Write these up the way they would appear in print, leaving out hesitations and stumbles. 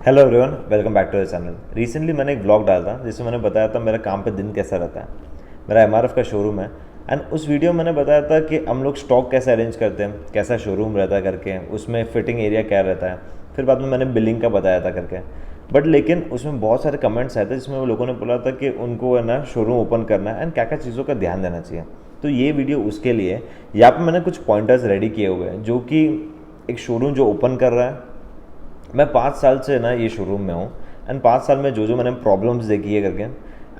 Hello everyone, welcome back to the channel. Recently मैंने एक blog डाला था जिसमें मैंने बताया था मेरा काम पे दिन कैसा रहता है। मेरा एमआरएफ का शोरूम है एंड उस वीडियो में मैंने बताया था कि हम लोग स्टॉक कैसे अरेंज करते हैं, कैसा शोरूम रहता है करके, उसमें फिटिंग एरिया क्या रहता है। फिर बाद में मैंने बिलिंग का बताया था करके। बट लेकिन उसमें बहुत सारे कमेंट्स आए थे जिसमें वो लोगों ने बोला था कि उनको है ना शोरूम ओपन करना है एंड क्या क्या चीज़ों का ध्यान देना चाहिए। तो ये वीडियो उसके लिए यहाँ पर मैंने कुछ पॉइंटर्स रेडी किए हुए हैं जो कि एक शोरूम जो ओपन कर रहा है। मैं 5 साल से ना ये शोरूम में हूँ एंड 5 साल में जो जो मैंने प्रॉब्लम्स देखी है करके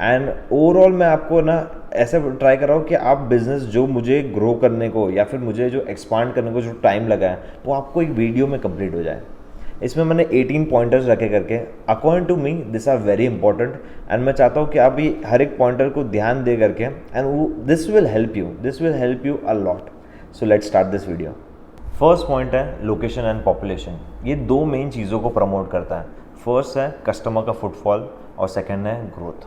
एंड ओवरऑल मैं आपको ना ऐसे ट्राई कर रहा हूँ कि आप बिज़नेस जो मुझे ग्रो करने को या फिर मुझे जो एक्सपांड करने को जो टाइम लगा है वो आपको एक वीडियो में कंप्लीट हो जाए। इसमें मैंने 18 पॉइंटर्स रखे करके, according to me this are very important and मैं चाहता हूँ कि आप ये हर एक पॉइंटर को ध्यान दे करके and this will help you a lot. So let's start this video. First point है लोकेशन एंड पॉपुलेशन। ये दो मेन चीज़ों को प्रमोट करता है। फर्स्ट है कस्टमर का फुटफॉल और सेकंड है ग्रोथ।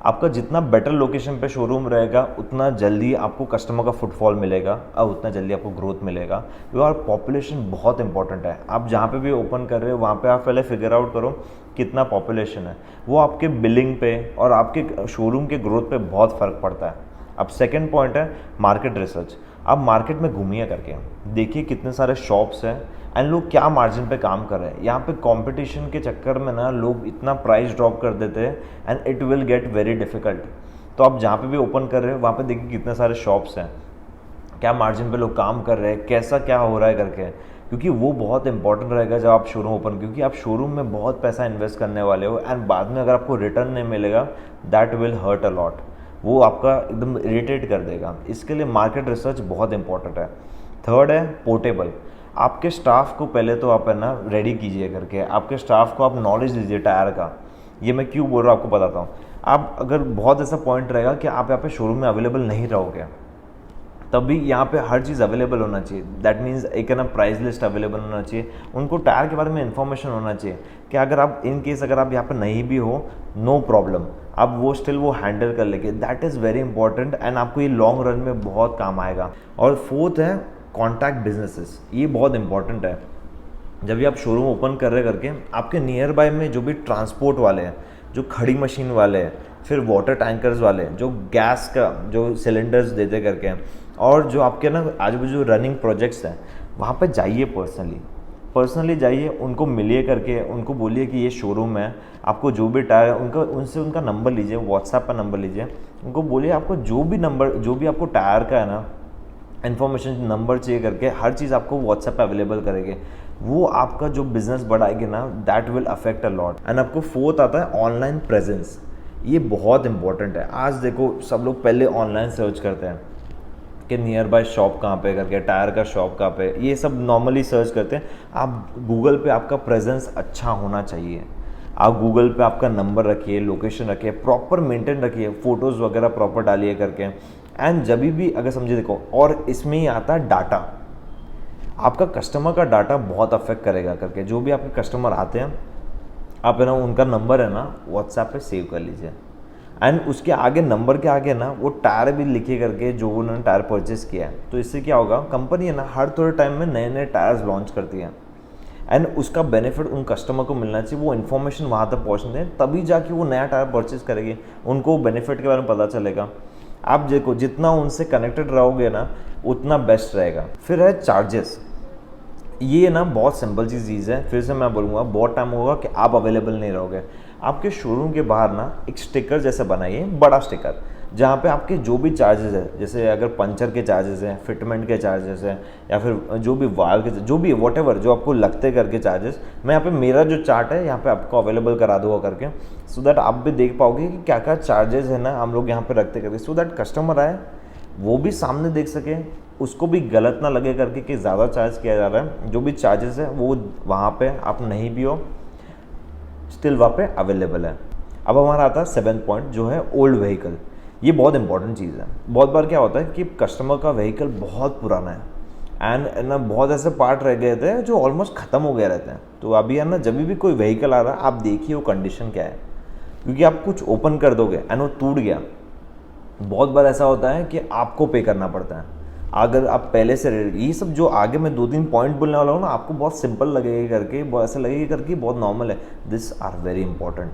आपका जितना बेटर लोकेशन पे शोरूम रहेगा उतना जल्दी आपको कस्टमर का फुटफॉल मिलेगा और उतना जल्दी आपको ग्रोथ मिलेगा। और पॉपुलेशन बहुत इंपॉर्टेंट है। आप जहाँ पे भी ओपन कर रहे हो वहाँ पे आप पहले फिगर आउट करो कितना पॉपुलेशन है। वो आपके बिलिंग पे और आपके शोरूम के ग्रोथ पे बहुत फ़र्क पड़ता है। अब सेकेंड पॉइंट है मार्केट रिसर्च। आप मार्केट में घूमिए करके देखिए कितने सारे शॉप्स हैं एंड लोग क्या मार्जिन पे काम कर रहे हैं। यहाँ पे कंपटीशन के चक्कर में ना लोग इतना प्राइस ड्रॉप कर देते हैं and it will get very difficult. तो आप जहाँ पे भी ओपन कर रहे हो वहाँ पे देखिए कितने सारे शॉप्स हैं, क्या मार्जिन पे लोग काम कर रहे हैं, कैसा क्या हो रहा है करके, क्योंकि वो बहुत इंपॉर्टेंट रहेगा जब आप शोरूम ओपन, क्योंकि आप शोरूम में बहुत पैसा इन्वेस्ट करने वाले हो एंड बाद में अगर आपको रिटर्न नहीं मिलेगा that will hurt a lot. वो आपका एकदम इरिटेट कर देगा। इसके लिए मार्केट रिसर्च बहुत इंपॉर्टेंट है। थर्ड है पोर्टेबल। आपके स्टाफ को पहले तो आप है ना रेडी कीजिए करके, आपके स्टाफ को आप नॉलेज दीजिए टायर का। ये मैं क्यों बोल रहा हूँ आपको बताता हूँ। आप अगर बहुत ऐसा पॉइंट रहेगा कि आप यहाँ पे शोरूम में अवेलेबल नहीं रहोगे तभी यहाँ पे हर चीज़ अवेलेबल होना चाहिए। दैट मीन्स एक है ना प्राइस लिस्ट अवेलेबल होना चाहिए, उनको टायर के बारे में इन्फॉर्मेशन होना चाहिए कि अगर आप इन केस अगर आप यहाँ पे नहीं भी हो नो प्रॉब्लम, आप वो स्टिल वो हैंडल कर लेंगे। That is very important and आपको ये लॉन्ग रन में बहुत काम आएगा। और फोर्थ है कॉन्टैक्ट बिजनेसेस। ये बहुत इंपॉर्टेंट है। जब भी आप शोरूम ओपन कर रहे करके आपके नियर बाय में जो भी ट्रांसपोर्ट वाले हैं, जो खड़ी मशीन वाले हैं, फिर वाटर टैंकर्स वाले, जो गैस का जो सिलेंडर्स देते करके, और जो आपके ना आजू बाजू रनिंग प्रोजेक्ट्स हैं वहाँ पे जाइए पर्सनली जाइए, उनको मिलिए करके, उनको बोलिए कि ये शोरूम है। आपको जो भी टायर उनसे उनका नंबर लीजिए, व्हाट्सएप पर नंबर लीजिए, उनको बोलिए आपको जो भी आपको टायर का है ना इन्फॉर्मेशन नंबर चाहिए करके हर चीज़ आपको व्हाट्सएप पे अवेलेबल करेंगे। वो आपका जो बिज़नेस बढ़ाएगी ना that will affect a lot. And आपको फोर्थ आता है ऑनलाइन प्रेजेंस। ये बहुत इंपॉर्टेंट है। आज देखो सब लोग पहले ऑनलाइन सर्च करते हैं कि नियर बाय शॉप कहाँ पे करके, टायर का शॉप कहाँ पे, ये सब नॉर्मली सर्च करते हैं। आप गूगल पे आपका प्रेजेंस अच्छा होना चाहिए। आप गूगल पे आपका नंबर रखिए, लोकेशन रखिए, प्रॉपर मेंटेन रखिए, फ़ोटोज़ वगैरह प्रॉपर डालिए करके। एंड जब भी अगर समझिए देखो, और इसमें ही आता है डाटा। आपका कस्टमर का डाटा बहुत अफेक्ट करेगा करके। जो भी आपके कस्टमर आते हैं आप है ना उनका नंबर है ना व्हाट्सएप पे सेव कर लीजिए एंड उसके आगे नंबर के आगे ना वो टायर भी लिखे करके जो उन्होंने टायर परचेस किया है। तो इससे क्या होगा, कंपनी है ना हर थोड़े टाइम में नए नए टायर्स लॉन्च करती है एंड उसका बेनिफिट उन कस्टमर को मिलना चाहिए। वो इन्फॉर्मेशन वहाँ तक पहुँचने दें तभी जाके वो नया टायर परचेस करेगी, उनको बेनिफिट के बारे में पता चलेगा। आप देखो जितना उनसे कनेक्टेड रहोगे ना उतना बेस्ट रहेगा। फिर है चार्जेस। ये ना बहुत सिंपल चीज़ है। फिर से मैं बोलूँगा बहुत टाइम होगा कि आप अवेलेबल नहीं रहोगे। आपके शोरूम के बाहर ना एक स्टिकर जैसे बनाइए, बड़ा स्टिकर, जहाँ पे आपके जो भी चार्जेस है, जैसे अगर पंचर के चार्जेस हैं, फिटमेंट के चार्जेस हैं, या फिर जो भी वाल के जो भी वॉटेवर जो आपको लगते करके चार्जेस, मैं यहाँ पे मेरा जो चार्ट है यहाँ पे आपको अवेलेबल करा दूँगा करके, सो दैट आप भी देख पाओगे कि क्या क्या चार्जेस है ना हम लोग यहाँ पे रखते करके, सो दैट कस्टमर आए वो भी सामने देख सके, उसको भी गलत ना लगे करके कि ज़्यादा चार्ज किया जा रहा है। जो भी चार्जेस है वो वहाँ पे आप नहीं भी हो स्टिल वहाँ पे अवेलेबल है। अब हमारा आता है 7th पॉइंट जो है ओल्ड व्हीकल। ये बहुत इंपॉर्टेंट चीज़ है। बहुत बार क्या होता है कि कस्टमर का व्हीकल बहुत पुराना है एंड ना बहुत ऐसे पार्ट रह गए थे जो ऑलमोस्ट ख़त्म हो गए रहते हैं। तो अभी है ना जब भी कोई व्हीकल आ रहा है आप देखिए वो कंडीशन क्या है, क्योंकि आप कुछ ओपन कर दोगे एंड वो टूट गया। बहुत बार ऐसा होता है कि आपको पे करना पड़ता है। अगर आप पहले से ये सब जो आगे मैं 2-3 पॉइंट बोलने वाला हूँ ना, आपको बहुत सिंपल लगेगा करके, बहुत ऐसा लगेगा करके बहुत नॉर्मल है, दिस आर वेरी इंपॉर्टेंट।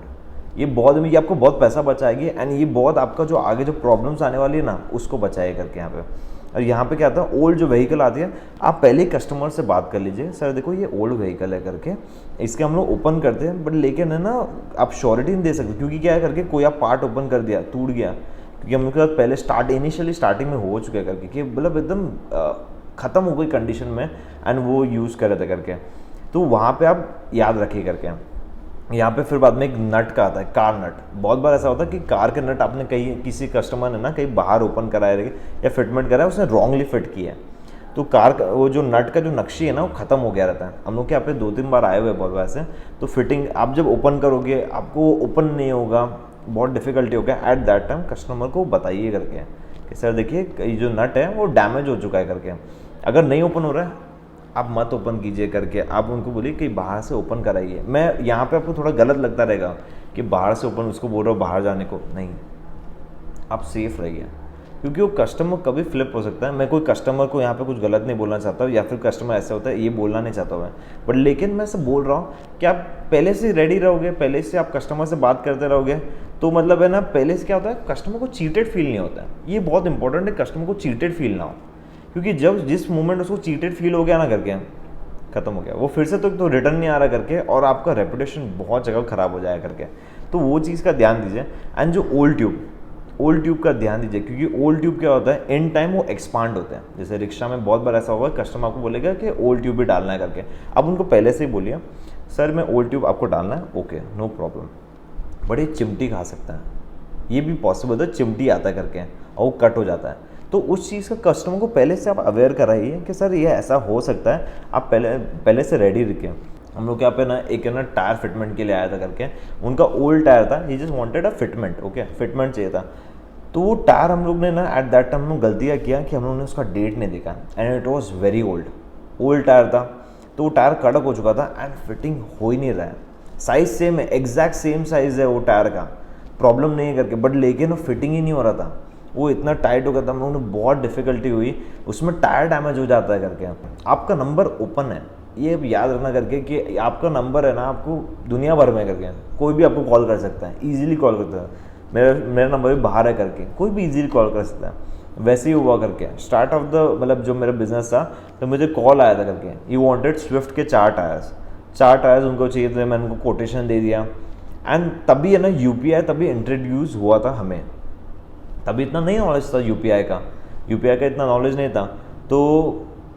ये आपको बहुत पैसा बचाएगी एंड ये बहुत आपका जो आगे जो प्रॉब्लम्स आने वाली है ना उसको बचाएगा करके यहाँ पे। और यहाँ पे क्या आता है, ओल्ड जो व्हीकल आती है, आप पहले कस्टमर से बात कर लीजिए, सर देखो ये ओल्ड व्हीकल है करके, इसके हम लोग ओपन करते हैं, बट लेकिन है ना आप श्योरिटी नहीं दे सकते, क्योंकि क्या है करके कोई आप पार्ट ओपन कर दिया टूट गया, क्योंकि हम लोग के साथ पहले इनिशियली स्टार्टिंग में हो चुका है करके कि मतलब एकदम ख़त्म हो गई कंडीशन में एंड वो यूज़ कर रहे थे करके, तो वहाँ पे आप याद रखिए करके। यहाँ पे फिर बाद में एक नट का आता है, कार नट। बहुत बार ऐसा होता है कि कार के नट आपने कहीं किसी कस्टमर ने ना कहीं बाहर ओपन कराया या फिटमेंट कराया, उसने रॉन्गली फिट किया है, तो कार का वो जो नट का जो नक्शी है ना वो ख़त्म हो गया रहता है। हम लोग के यहाँ पे 2-3 बार आए हुए बहुत बार से, तो फिटिंग आप जब ओपन करोगे आपको ओपन नहीं होगा, बहुत डिफिकल्टी हो गया। एट दैट टाइम कस्टमर को बताइए करके कि सर देखिए ये जो नट है वो डैमेज हो चुका है करके, अगर नहीं ओपन हो रहा है आप मत ओपन कीजिए करके, आप उनको बोलिए कि बाहर से ओपन कराइए। मैं यहाँ पे आपको थोड़ा गलत लगता रहेगा कि बाहर से ओपन, उसको बोल रहा हूँ बाहर जाने को, नहीं, आप सेफ रहिए, क्योंकि वो कस्टमर कभी फ्लिप हो सकता है। मैं कोई कस्टमर को यहाँ पे कुछ गलत नहीं बोलना चाहता हूँ, या फिर कस्टमर ऐसा होता है ये बोलना नहीं चाहता मैं, बट लेकिन मैं सब बोल रहा हूँ कि आप पहले से रेडी रहोगे, पहले से आप कस्टमर से बात करते रहोगे, तो मतलब है ना पहले से क्या होता है, कस्टमर को चीटेड फील नहीं होता है। ये बहुत इंपॉर्टेंट है, कस्टमर को चीटेड फील ना हो, क्योंकि जब जिस मोमेंट उसको चीटेड फील हो गया ना करके, खत्म हो गया वो, फिर से तो रिटर्न नहीं आ रहा करके, और आपका रेपुटेशन बहुत जगह खराब हो जाएगा करके। तो वो चीज़ का ध्यान दीजिए। एंड जो ओल्ड ट्यूब का ध्यान दीजिए, क्योंकि ओल्ड ट्यूब क्या होता है, इन टाइम वो एक्सपांड होते हैं। जैसे रिक्शा में बहुत बार ऐसा होगा, कस्टमर आपको बोलेगा कि ओल्ड ट्यूब भी डालना है करके, आप उनको पहले से ही बोलिए सर मैं ओल्ड ट्यूब आपको डालना है, ओके नो प्रॉब्लम, बट ये चिमटी खा सकता है, ये भी पॉसिबल है, चिमटी आता है करके और वो कट हो जाता है। तो उस चीज़ का कस्टमर को पहले से आप अवेयर कराइए कि सर ये ऐसा हो सकता है, आप पहले से रेडी रखें। हम लोग यहाँ पे ना एक है ना टायर फिटमेंट के लिए आया था करके, उनका ओल्ड टायर था, he just wanted a fitment, okay fitment चाहिए था। तो वो टायर हम लोग ने ना एट दैट टाइम हम लोग गलतियाँ किया कि हम लोगों ने उसका डेट नहीं देखा, and it was very old tyre था, तो वो टायर कड़क हो चुका था एंड फिटिंग हो ही नहीं रहा है। साइज़ सेम है, एग्जैक्ट सेम साइज़ है वो टायर का, प्रॉब्लम नहीं है करके, बट लेकिन वो फिटिंग ही नहीं हो रहा था, वो इतना टाइट हो गया था, हम लोगों ने बहुत डिफिकल्टी हुई, उसमें टायर डैमेज हो जाता है करके। आपका नंबर ओपन है, ये याद रखना करके कि आपका नंबर है ना, आपको दुनिया भर में करके कोई भी आपको कॉल कर सकता है, ईजिली कॉल करता है, मेरा नंबर भी बाहर है करके, कोई भी ईजिली कॉल कर सकता है। वैसे ही हुआ करके स्टार्ट ऑफ द मतलब जो मेरा बिजनेस था, तो मुझे कॉल आया था करके, यू वांटेड स्विफ्ट के 4 टायर्स उनको चाहिए थे, मैंने उनको कोटेशन दे दिया। एंड तभी है ना यूपीआई तभी इंट्रोड्यूस हुआ था हमें, तभी इतना नहीं नॉलेज था यूपीआई का इतना नॉलेज नहीं था। तो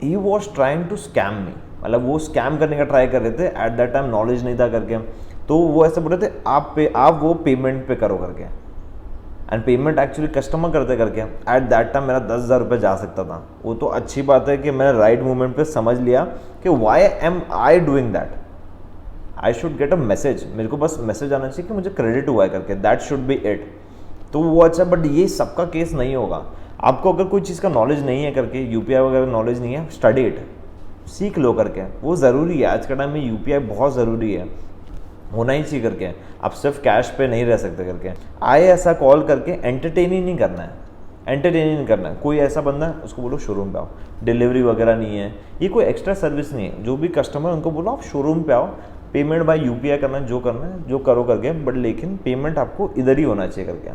he was trying to scam me, मतलब वो स्कैम करने का ट्राई कर रहे थे, एट दैट टाइम नॉलेज नहीं था करके। तो वो ऐसे बोल रहे थे आप वो पेमेंट पे करो करके, एंड पेमेंट एक्चुअली कस्टमर करते करके एट दैट टाइम मेरा 10,000 रुपये जा सकता था। वो तो अच्छी बात है कि मैंने राइट मोमेंट पे समझ लिया कि why am I doing that, I should get a message, मेरे को बस मैसेज आना चाहिए कि मुझे क्रेडिट हुआ है करके, दैट शुड बी इट। तो वो अच्छा, बट ये सबका केस नहीं होगा। आपको अगर कोई चीज़ का नॉलेज नहीं है करके, यूपीआई वगैरह नॉलेज नहीं है, स्टडी इट, सीख लो करके, वो ज़रूरी है आज के टाइम में, यूपीआई बहुत ज़रूरी है, होना ही चाहिए करके। आप सिर्फ कैश पे नहीं रह सकते करके। आए ऐसा कॉल करके एंटरटेन ही नहीं करना है, कोई ऐसा बंदा है उसको बोलो शोरूम पे आओ, डिलीवरी वगैरह नहीं है, ये कोई एक्स्ट्रा सर्विस नहीं है। जो भी कस्टमर उनको बोलो आप शोरूम पे आओ, पेमेंट बाय यूपीआई करना है जो करो करके, बट लेकिन पेमेंट आपको इधर ही होना चाहिए करके,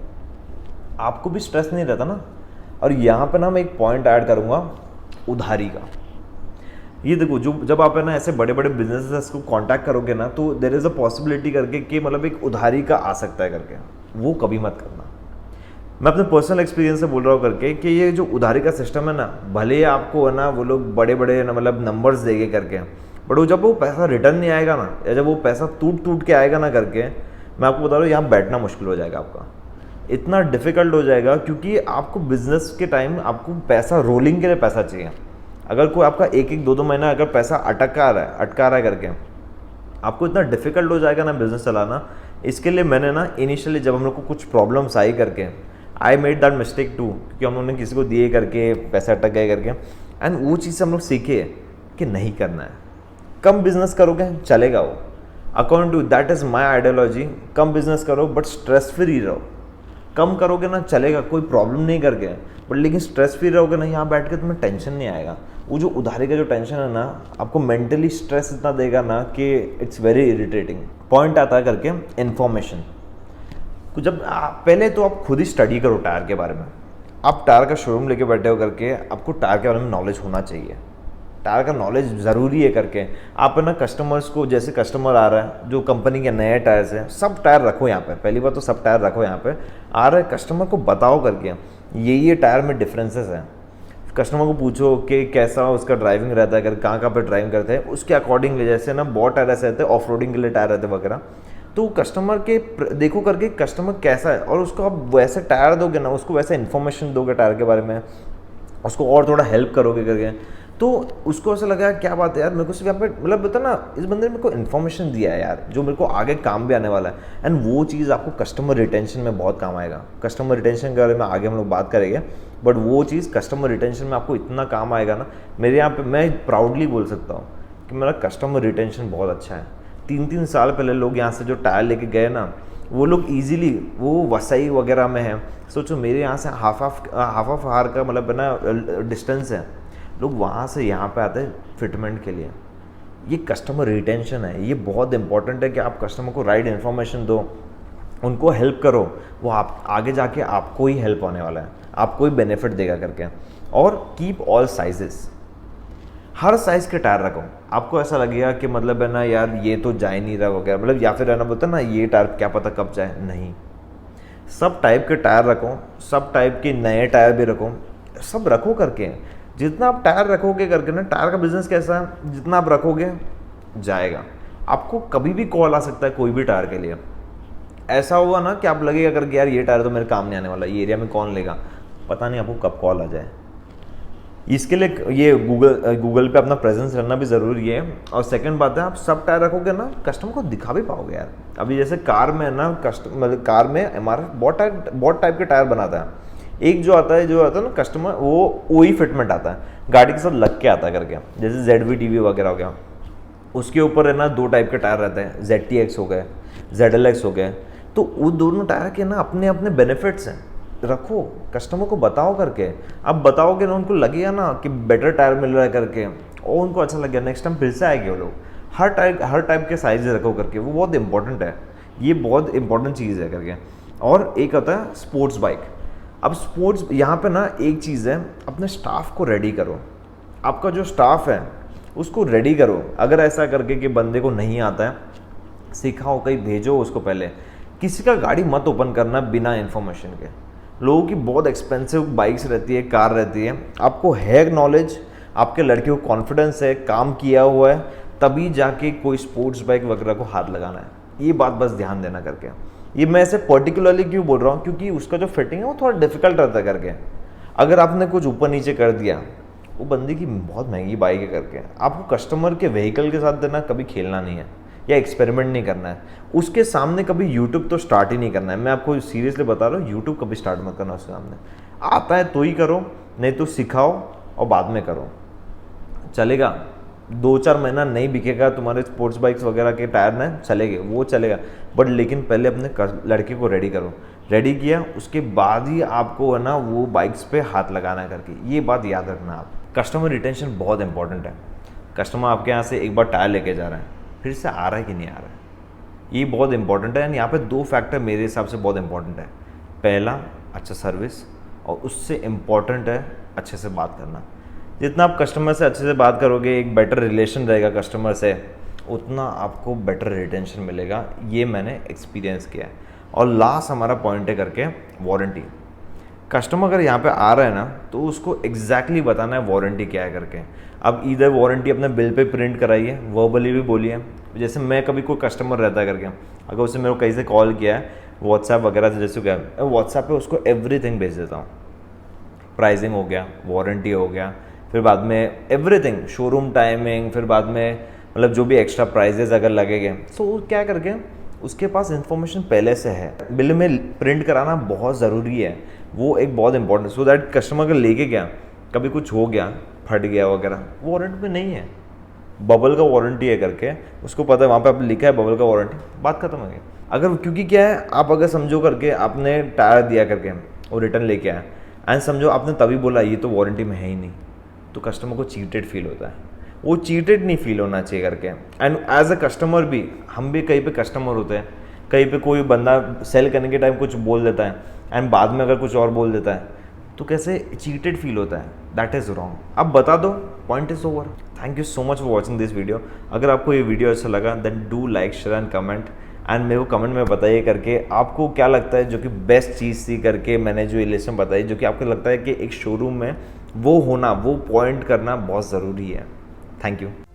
आपको भी स्ट्रेस नहीं रहता ना। और यहाँ पे ना मैं एक पॉइंट ऐड करूँगा उधारी का। ये देखो जब आप है ना ऐसे बड़े बड़े बिजनेसेस को कांटेक्ट करोगे ना, तो देयर इज़ अ पॉसिबिलिटी करके कि मतलब एक उधारी का आ सकता है करके, वो कभी मत करना। मैं अपने पर्सनल एक्सपीरियंस से बोल रहा हूँ करके कि ये जो उधारी का सिस्टम है ना, भले है ना वो लोग बड़े बड़े ना मतलब नंबर्स देंगे करके, बट वो जब वो पैसा रिटर्न नहीं आएगा ना, या जब वो पैसा टूट के आएगा ना करके, मैं आपको बता रहा हूँ यहाँ बैठना मुश्किल हो जाएगा आपका, इतना डिफिकल्ट हो जाएगा। क्योंकि आपको बिजनेस के टाइम आपको पैसा रोलिंग के लिए पैसा चाहिए। अगर कोई आपका 1-1, 2-2 महीना अगर पैसा अटका रहा है करके, आपको इतना डिफिकल्ट हो जाएगा ना बिजनेस चलाना। इसके लिए मैंने ना इनिशियली जब हम लोग को कुछ प्रॉब्लम्स आई करके, I made that mistake too, क्योंकि हम लोग ने किसी को दिए करके पैसा अटक गए करके, एंड वो चीज़ से हम लोग सीखे कि नहीं करना है। कम बिजनेस करोगे चलेगा वो, according to that is my ideology, कम बिजनेस करो बट स्ट्रेस फ्री रहो। कम करोगे ना चलेगा, कोई प्रॉब्लम नहीं करके, बट लेकिन स्ट्रेस फ्री रहोगे ना, यहाँ बैठ के तुम्हें टेंशन नहीं आएगा। वो जो उधारी का जो टेंशन है ना, आपको मेंटली स्ट्रेस इतना देगा ना कि इट्स वेरी इरिटेटिंग। पॉइंट आता है करके इन्फॉर्मेशन। जब पहले तो आप खुद ही स्टडी करो टायर के बारे में। आप टायर का शोरूम लेके बैठे हो करके, आपको टायर के बारे में नॉलेज होना चाहिए। टायर का नॉलेज ज़रूरी है करके आप है ना कस्टमर्स को, जैसे कस्टमर आ रहा है जो कंपनी के नए टायर्स हैं, सब टायर रखो यहाँ पे। पहली बात तो सब टायर रखो यहाँ पे। आ रहा है कस्टमर को बताओ करके ये टायर में डिफरेंसेस हैं। कस्टमर को पूछो कि कैसा उसका ड्राइविंग रहता है, अगर कहाँ पे ड्राइविंग करते हैं, उसके अकॉर्डिंग जैसे ना बहुत टायर ऐसे रहते हैं ऑफ रोडिंग के लिए टायर रहते हैं वगैरह। तो कस्टमर के देखो करके कस्टमर कैसा है, और उसको आप वैसे टायर दोगे ना, उसको वैसे इन्फॉर्मेशन दोगे टायर के बारे में, उसको और थोड़ा हेल्प करोगे करके, तो उसको ऐसा लगा क्या बात है यार, मेरे को सिर्फ यहाँ पे मतलब बता ना, इस बंदे ने मेरे को इन्फॉर्मेशन दिया है यार जो मेरे को आगे काम भी आने वाला है। एंड वो चीज़ आपको कस्टमर रिटेंशन में बहुत काम आएगा। कस्टमर रिटेंशन के बारे में आगे हम लोग बात करेंगे, बट वो चीज़ कस्टमर रिटेंशन में आपको इतना काम आएगा ना। मेरे यहाँ पे मैं प्राउडली बोल सकता हूँ कि मेरा कस्टमर रिटेंशन बहुत अच्छा है। 3-3 साल पहले लोग यहाँ से जो टायर लेके गए ना, वो लोग इजीली, वो वसई वगैरह में है, सोचो मेरे यहाँ से हाफ ऑफ आवर का मतलब ना डिस्टेंस है, लोग वहाँ से यहाँ पे आते हैं फिटमेंट के लिए। ये कस्टमर रिटेंशन है, ये बहुत इंपॉर्टेंट है कि आप कस्टमर को राइट इन्फॉर्मेशन दो, उनको हेल्प करो, वो आप आगे जाके आपको ही हेल्प होने वाला है, आपको ही बेनिफिट देगा करके। और कीप ऑल साइजेस, हर साइज़ के टायर रखो। आपको ऐसा लगेगा कि मतलब है ना यार ये तो जा ही नहीं रहा वगैरह, मतलब या फिर है ना बोलता ना ये टायर क्या पता कब जाए, नहीं, सब टाइप के टायर रखो, सब टाइप के नए टायर भी रखो, सब रखो करके। जितना आप टायर रखोगे करके ना, टायर का बिजनेस कैसा है, जितना आप रखोगे जाएगा। आपको कभी भी कॉल आ सकता है कोई भी टायर के लिए। ऐसा हुआ ना कि आप लगेगा करके यार ये टायर तो मेरे काम नहीं आने वाला, ये एरिया में कौन लेगा, पता नहीं आपको कब कॉल आ जाए। इसके लिए ये गूगल पे अपना प्रेजेंस रहना भी ज़रूरी है। और सेकंड बात है, आप सब टायर रखोगे ना, कस्टमर को दिखा भी पाओगे यार। अभी जैसे कार में है ना, मतलब कार में हमारा बहुत टाइप के टायर बनाता है। एक जो आता है ना कस्टमर, वो ही फिटमेंट आता है, गाड़ी के साथ लग के आता है करके, जैसे ZV-TV वगैरह हो गया, उसके ऊपर है ना 2 टाइप के टायर रहते हैं, ZTX हो गए, ZLX हो गए। तो वो दोनों टायर के ना अपने अपने बेनिफिट्स हैं, रखो, कस्टमर को बताओ करके। अब बताओगे ना, उनको लगेगा ना कि बेटर टायर मिल रहा है करके, और उनको अच्छा लगेगा, नेक्स्ट टाइम फिर से आएंगे वो लोग। हर टाइप के साइज रखो करके, वो बहुत इंपॉर्टेंट है, ये बहुत इंपॉर्टेंट चीज़ है करके। और एक आता है स्पोर्ट्स बाइक। अब स्पोर्ट्स यहाँ पे ना एक चीज़ है, अपने स्टाफ को रेडी करो। आपका जो स्टाफ है उसको रेडी करो। अगर ऐसा करके कि बंदे को नहीं आता है, सिखाओ, कहीं भेजो उसको। पहले किसी का गाड़ी मत ओपन करना बिना इन्फॉर्मेशन के। लोगों की बहुत एक्सपेंसिव बाइक्स रहती है, कार रहती है, आपको है नॉलेज, आपके लड़के को कॉन्फिडेंस है, काम किया हुआ है, तभी जाके कोई स्पोर्ट्स बाइक वगैरह को हाथ लगाना है। ये बात बस ध्यान देना करके। ये मैं ऐसे पर्टिकुलरली क्यों बोल रहा हूँ, क्योंकि उसका जो फिटिंग है वो थोड़ा डिफिकल्ट रहता है करके। अगर आपने कुछ ऊपर नीचे कर दिया, वो बंदे की बहुत महंगी बाइक है करके, आपको कस्टमर के व्हीकल के साथ देना कभी खेलना नहीं है, या एक्सपेरिमेंट नहीं करना है। उसके सामने कभी यूट्यूब तो स्टार्ट ही नहीं करना है। मैं आपको सीरियसली बता रहा हूँ, यूट्यूब कभी स्टार्ट मत करना उसके सामने। आता है तो ही करो, नहीं तो सिखाओ और बाद में करो, चलेगा। 2-4 महीना नहीं बिकेगा तुम्हारे स्पोर्ट्स बाइक्स वगैरह के टायर ना, चलेंगे, वो चलेगा, बट लेकिन पहले अपने लड़के को रेडी करो। रेडी किया उसके बाद ही आपको है ना वो बाइक्स पे हाथ लगाना करके, ये बात याद रखना आप। कस्टमर रिटेंशन बहुत इंपॉर्टेंट है। कस्टमर आपके यहाँ से एक बार टायर लेके जा रहा है, फिर से आ रहा है कि नहीं आ रहा है, ये बहुत इंपॉर्टेंट है। एंड यहाँ पे 2 फैक्टर मेरे हिसाब से बहुत इंपॉर्टेंट है। पहला, अच्छा सर्विस, और उससे इम्पॉर्टेंट है अच्छे से बात करना। जितना आप कस्टमर से अच्छे से बात करोगे, एक बेटर रिलेशन रहेगा कस्टमर से, उतना आपको बेटर रिटेंशन मिलेगा। ये मैंने एक्सपीरियंस किया है। और लास्ट हमारा पॉइंट है करके वारंटी। कस्टमर अगर यहाँ पे आ रहा है ना, तो उसको एग्जैक्टली बताना है वारंटी क्या है करके। अब इधर वारंटी अपने बिल पे प्रिंट कराइए, वर्बली भी बोलिए। जैसे मैं कभी कोई कस्टमर रहता है करके, अगर उसने मेरे को कहीं से कॉल किया है व्हाट्सएप वगैरह से, जैसे क्या व्हाट्सएप पे उसको एवरीथिंग भेज देता हूँ। प्राइसिंग हो गया, वारंटी हो गया, फिर बाद में एवरीथिंग, शोरूम टाइमिंग, फिर बाद में मतलब जो भी एक्स्ट्रा प्राइजेस अगर लगेंगे, तो क्या करके उसके पास इन्फॉर्मेशन पहले से है। बिल में प्रिंट कराना बहुत ज़रूरी है, वो एक बहुत इंपॉर्टेंट, सो दैट कस्टमर अगर लेके गया, कभी कुछ हो गया, फट गया वगैरह, वारंटी में नहीं है, बबल का वारंटी है करके उसको पता है, वहाँ पे आप लिखा है बबल का वारंटी, बात खत्म हो गई। अगर क्योंकि क्या है, आप अगर समझो करके आपने टायर दिया करके और रिटर्न लेके आए एंड समझो आपने तभी बोला ये तो वारंटी में है ही नहीं, तो कस्टमर को चीटेड फील होता है, वो चीटेड नहीं फील होना चाहिए करके। एंड एज अ कस्टमर भी, हम भी कहीं पे कस्टमर होते हैं, कहीं पे कोई बंदा सेल करने के टाइम कुछ बोल देता है एंड बाद में अगर कुछ और बोल देता है तो कैसे चीटेड फील होता है, दैट इज़ रॉन्ग। अब बता दो, point is over. Thank you so much for watching this video. अगर आपको ये वीडियो अच्छा लगा then do like share and comment, and मेरे को कमेंट में बताइए करके आपको क्या लगता है जो कि बेस्ट चीज़ थी करके मैंने जो ये लेसन बताई, जो कि आपको लगता है कि एक शोरूम में वो होना, वो पॉइंट करना बहुत ज़रूरी है। Thank you.